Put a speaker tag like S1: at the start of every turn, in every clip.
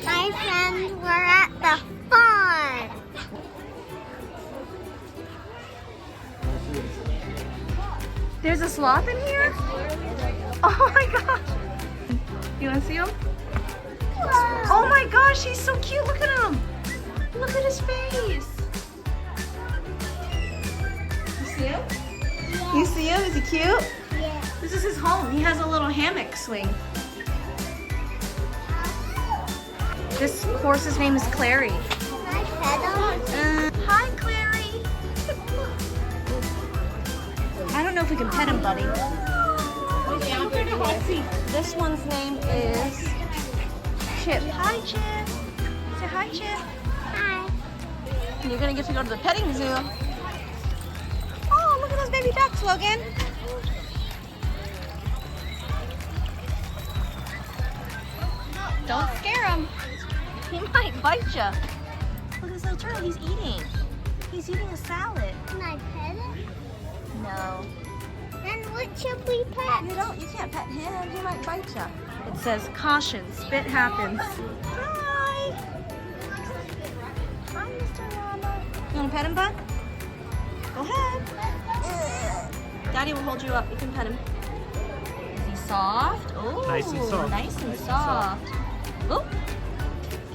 S1: Hi friends, we're at the farm.
S2: There's a sloth in here? Oh my gosh. You want to see him? Oh my gosh, he's so cute. Look at him. Look at his face. You see him?
S1: Yeah.
S2: You see him? Is he cute?
S1: Yeah.
S2: This is his home. He has a little hammock swing. This horse's name is Clary.
S1: Can I pet him?
S2: Hi, Clary. I don't know if we can pet him, buddy. Let's see. This one's name is Chip. Hi, Chip. Say hi, Chip.
S1: Hi.
S2: And you're gonna get to go to the petting zoo. Oh, look at those baby ducks, Logan. Don't scare him. He might bite you. Look at this little turtle. He's eating. He's eating a salad.
S1: Can I pet him?
S2: No.
S1: Then what should we pet?
S2: You can't pet him. He might bite you. It says, caution, spit happens. Hi. Hi, Mr. Llama. You want to pet him, bud? Go ahead. Daddy will hold you up. You can pet him. Is he soft? Oh,
S3: Nice and soft.
S2: Nice and soft. Oh,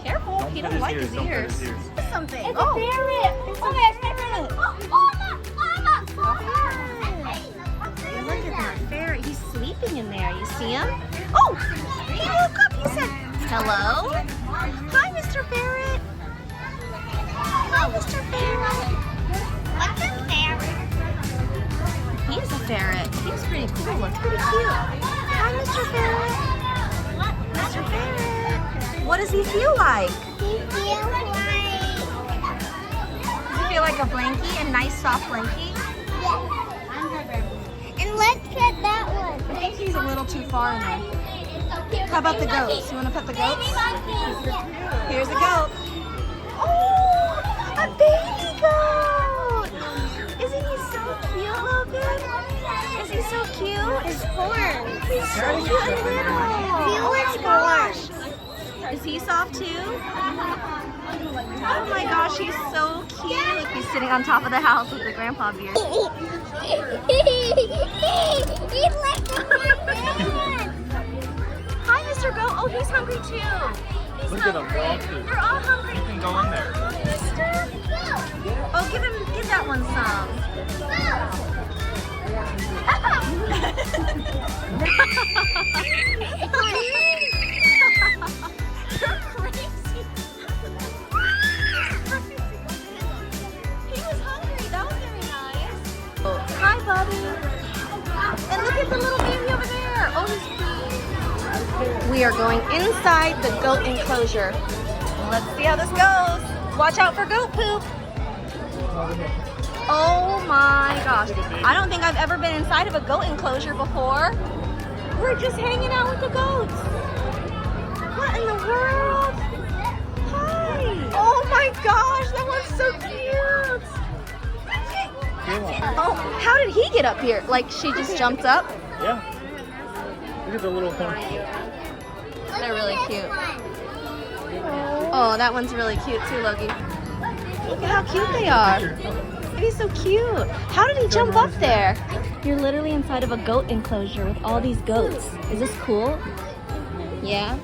S2: careful. He don't like his ears. Something.
S1: It's a ferret.
S2: It's a ferret.
S1: Mama, Mama.
S2: Look at that ferret. He's sleeping in there. You see him? Oh, he woke up. He said, hello. Hi, Mr. Ferret. Hi, Mr. Ferret.
S1: What's a ferret?
S2: He is a ferret. He's pretty cool. It's pretty cute. Hi, Mr. Ferret. Mr. Ferret. What does he feel like?
S1: He feels like...
S2: Does he feel like a blankie, a nice soft blankie?
S1: Yes. And let's pet that one.
S2: I think he's a little too far in there. How about the goats? You want to pet the goats? Here's a goat. Oh, a baby goat. Isn't he so cute, Logan? Is he so cute?
S1: His horn.
S2: He's so cute and little.
S1: Feel
S2: Oh
S1: his
S2: my gosh. Is he soft too? Oh my gosh, he's so cute. He's sitting on top of the house with the grandpa beard.
S1: He's like the man.
S2: Hi, Mr. Goat. Oh, he's hungry too. He's
S3: Look at them,
S2: hungry.
S3: they're all cute.
S2: They're all hungry.
S3: You can go in there.
S2: Hi, Mister. Oh, give that one some. You're crazy. He was hungry. That was very nice. Oh, hi, buddy. And look at the little baby over there. Oh, he's cute. We are going inside the goat enclosure. Let's see how this goes. Watch out for goat poop. Oh my gosh. I don't think I've ever been inside of a goat enclosure before. We're just hanging out with the goats. What in the world? Hi. Oh my gosh, that one's so cute. Oh, how did he get up here? Like she just jumped up?
S3: Yeah. Look at the little horn.
S2: They're really cute. Oh, that one's really cute too, Logie. Look at how cute they are. He's so cute. How did he jump up there? You're literally inside of a goat enclosure with all these goats. Is this cool? Yeah?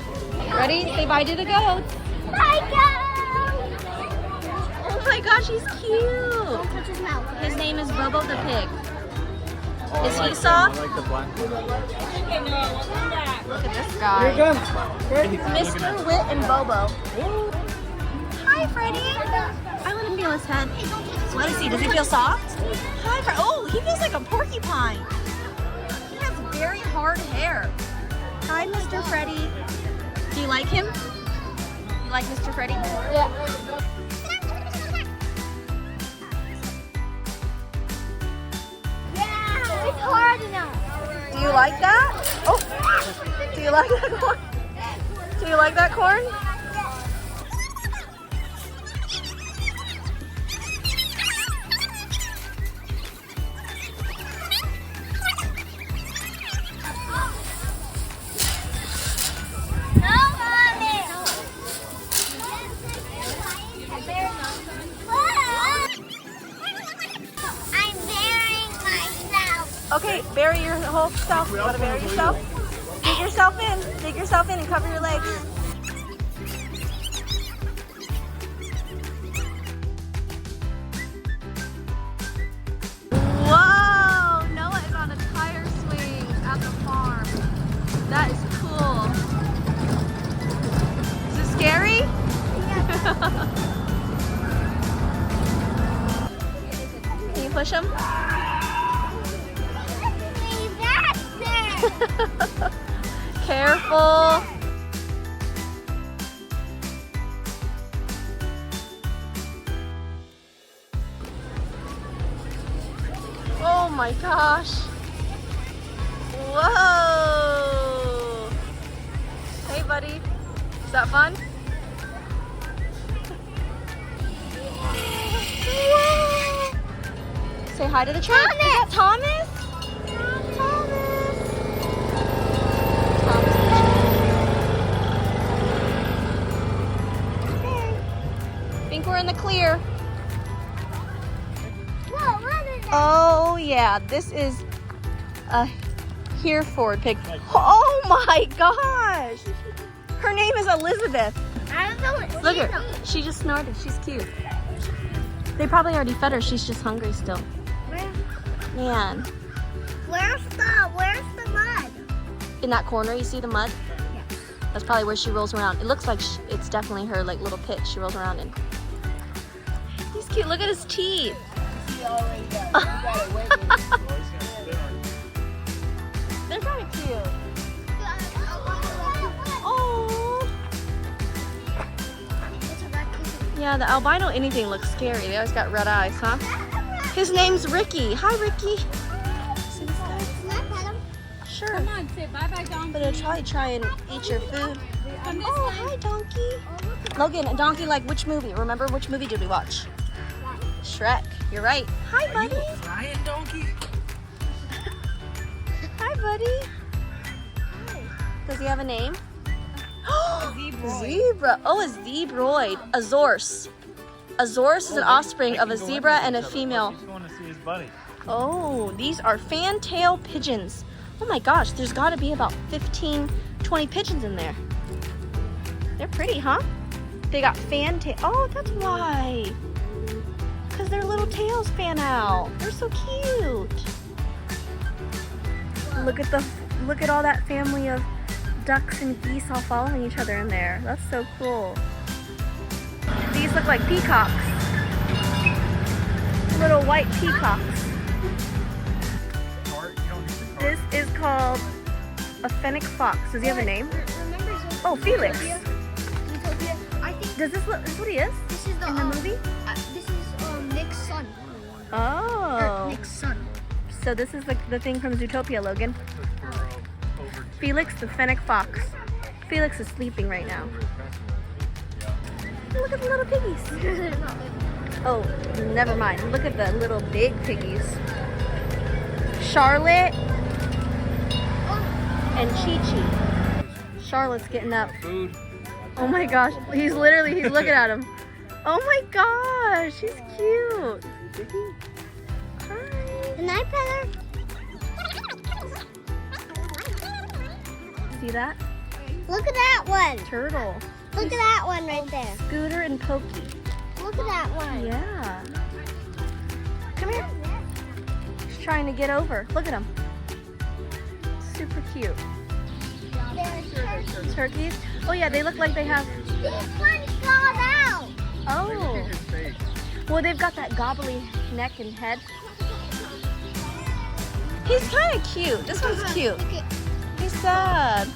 S2: Ready? Say bye to the goats.
S1: Hi, goat.
S2: Oh my gosh, he's cute.
S1: Don't touch his mouth.
S2: His name is Bobo the pig.
S3: Oh,
S2: Is
S3: I
S2: he
S3: like
S2: soft?
S3: them. I like the black one.
S2: Look at this guy. Mr. Wit and Bobo. Hi, Freddie. I want to feel his head. Let us see. Does he feel soft? Hi, Fred. Oh, he feels like a porcupine. He has very hard hair. Hi, Mr. Freddie. Do you like him? You like Mr. Freddie?
S1: Yeah. Yeah, it's hard enough.
S2: Do you like that? Oh, do you like that corn? Do you like that corn? self. You wanna bury yourself? Dig yourself in. Dig yourself in and cover your legs. Whoa! Noah is on a tire swing at the farm. That is cool. Is it scary? Can you push him? Careful. Oh my gosh. Whoa. Hey buddy. Is that fun? Whoa. Say hi to the train. Thomas. Is that Thomas? We're in the clear.
S1: Whoa, what is that?
S2: Oh yeah, this is a Hereford pig. Oh my gosh! Her name is Elizabeth.
S1: I don't know what.
S2: Look at her. She just snorted. She's cute. They probably already fed her. She's just hungry still. Man.
S1: Where's the mud?
S2: In that corner, you see the mud? Yeah. That's probably where she rolls around. It looks like it's definitely her like little pit she rolls around in. He's cute. Look at his teeth. They're kind of cute. Oh. Yeah, the albino anything looks scary. They always got red eyes, huh? His name's Ricky. Hi, Ricky. See this guy? Sure.
S1: Come on, say bye-bye, donkey.
S2: But it'll probably try and eat your food.
S1: Come this
S2: Oh,
S1: way.
S2: hi, donkey. Logan, a donkey like which movie? Remember which movie did we watch? Shrek. You're right. Hi, buddy.
S3: Crying donkey?
S2: Hi, buddy. Does he have a name? Zebra. Oh, a zebroid. A zorse. A zorse is an offspring of a zebra and a female.
S3: He's going to see his buddy.
S2: Oh, these are fantail pigeons. Oh my gosh, there's got to be about 15, 20 pigeons in there. They're pretty, huh? They got fantail. Oh, that's why. Because their little tails fan out. They're so cute. Look at all that family of ducks and geese all following each other in there. That's so cool. These look like peacocks. Little white peacocks. This is called a fennec fox. Does he have a name? Oh, Felix.
S1: I think
S2: Does this look? Is this what he is?
S1: this is the
S2: In the movie?
S1: This is Nick's son.
S2: Oh.
S1: Nick's son.
S2: So this is the thing from Zootopia, Logan. Felix the fennec fox. Felix is sleeping right now. Look at the little piggies. Oh, never mind. Look at the little big piggies. Charlotte and Chi-Chi. Charlotte's getting up.
S3: Food.
S2: Oh my gosh. He's looking at him. Oh my gosh. She's cute. Hi.
S1: Can I pet her?
S2: See that?
S1: Look at that one.
S2: Turtle.
S1: Look at that one right there.
S2: Scooter and Pokey.
S1: Look at that one.
S2: Yeah. Come here. She's trying to get over. Look at him. Super cute. Turkeys? Oh yeah, they look like they have...
S1: This one's clawed out.
S2: Oh. Well, they've got that gobbly neck and head. He's kind of cute. This one's cute. He's sad.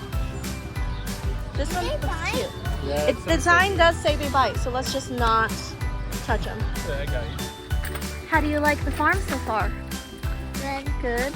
S2: This one looks cute.
S3: Yeah,
S2: The sign does say they bite, so let's just not touch them.
S3: I got you.
S2: How do you like the farm so far?
S1: Good.
S2: Good.